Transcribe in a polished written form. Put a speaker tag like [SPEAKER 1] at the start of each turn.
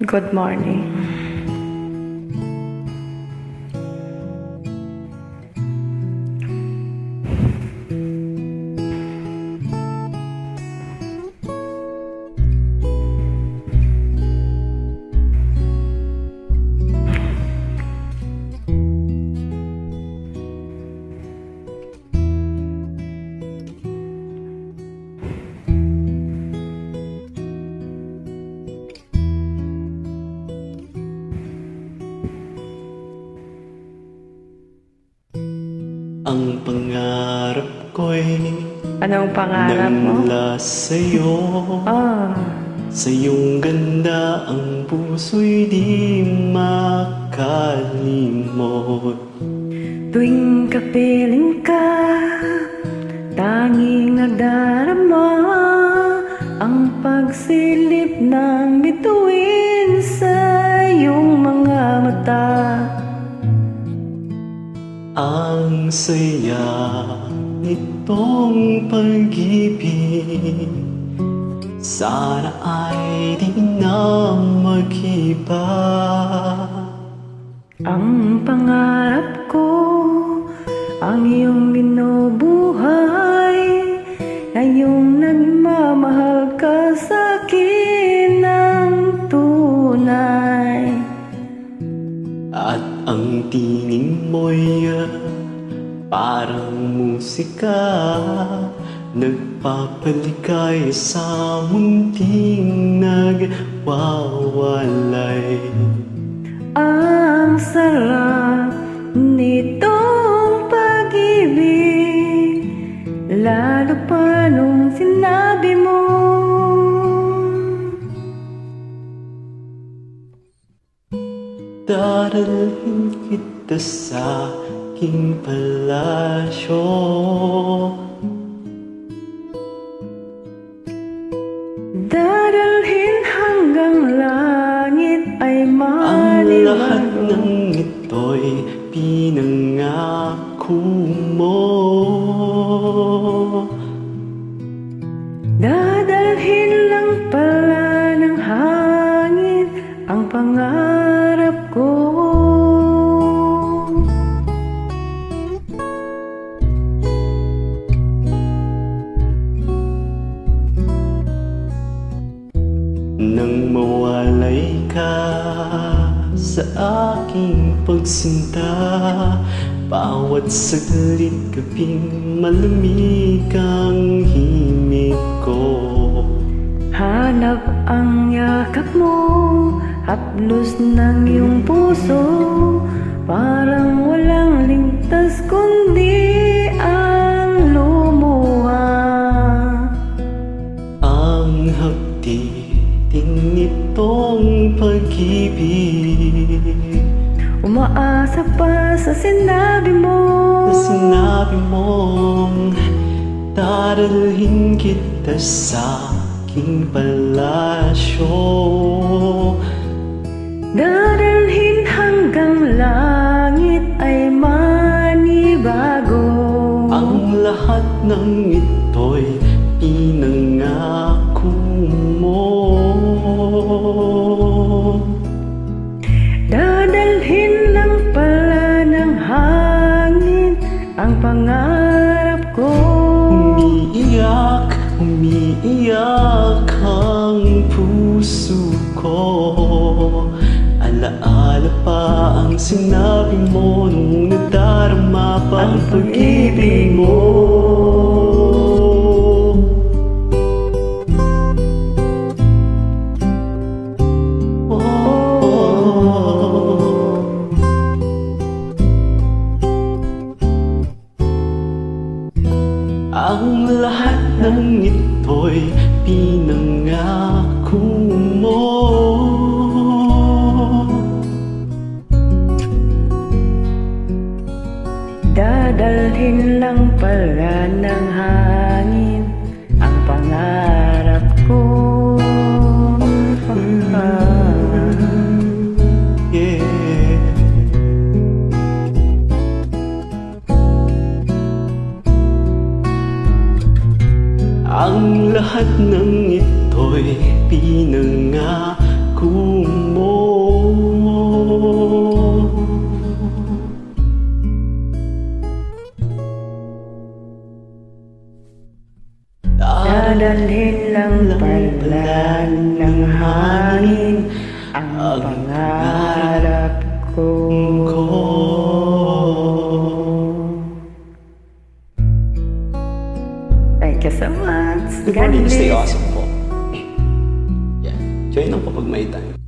[SPEAKER 1] Good morning.
[SPEAKER 2] Ang pangarap ko'y
[SPEAKER 1] Anong pangarap mo?
[SPEAKER 2] nagmula sa'yo. Sa iyong ganda ang puso'y di makalimot.
[SPEAKER 1] Tuwing kapiling ka, tanging nadarama ang pagsilip ng bituin sa iyong mga mata.
[SPEAKER 2] Ang saya nitong pag-ibig, sana ay di na mag-iba.
[SPEAKER 1] Ang pangarap ko, ang iyong binubuhay, ngayong nagmamahal ka sa'kin ng tunay.
[SPEAKER 2] At ang tingin mo'y parang musika, nagpapaligay sa munting nagwawalay.
[SPEAKER 1] Ang sarap nitong pag-ibig, lalo pa nung sinabi mo
[SPEAKER 2] dadalhin kita sa aking palasyo.
[SPEAKER 1] dadalhin hanggang langit ay
[SPEAKER 2] Ang lahat
[SPEAKER 1] maliwanag.
[SPEAKER 2] ng ito'y pinangako mo.
[SPEAKER 1] Dadalhin lang pala ng hangin ang pangarap ko.
[SPEAKER 2] Nang mawalay ka sa aking pagsinta, bawat saglit gabing malamig ang himig ko.
[SPEAKER 1] Hanap ang yakap mo, haplos ng iyong puso, parang walang ligtas kundi ang lumuha.
[SPEAKER 2] Ang haptitin nitong pag-ibig,
[SPEAKER 1] Umaasa pa sa sinabi mo,
[SPEAKER 2] na sinabi mong dadalhin kita sa aking palasyo.
[SPEAKER 1] dadalhin hanggang langit ay manibago.
[SPEAKER 2] Ang lahat ng ito'y pinangako mo.
[SPEAKER 1] Dadalhin lang pala ng hangin ang pangarap ko.
[SPEAKER 2] Umiiyak, umiiyak ang puso ko. Alaala pa ang sinabi mo nung nadarama pa ang pag-ibig mo. Ang lahat ng ito'y pinangako mo.
[SPEAKER 1] Dadalhin lang pala ng hangin ang pangarap ko.
[SPEAKER 2] Yeah. Ang lahat ng ito'y pinangako mo.
[SPEAKER 1] Dadalhin lang pala ng hangin ang pangarap ko. Thank you so much.
[SPEAKER 2] Good
[SPEAKER 1] God
[SPEAKER 2] morning, stay
[SPEAKER 1] bless.
[SPEAKER 2] awesome po. Yeah, join lang po pag may time.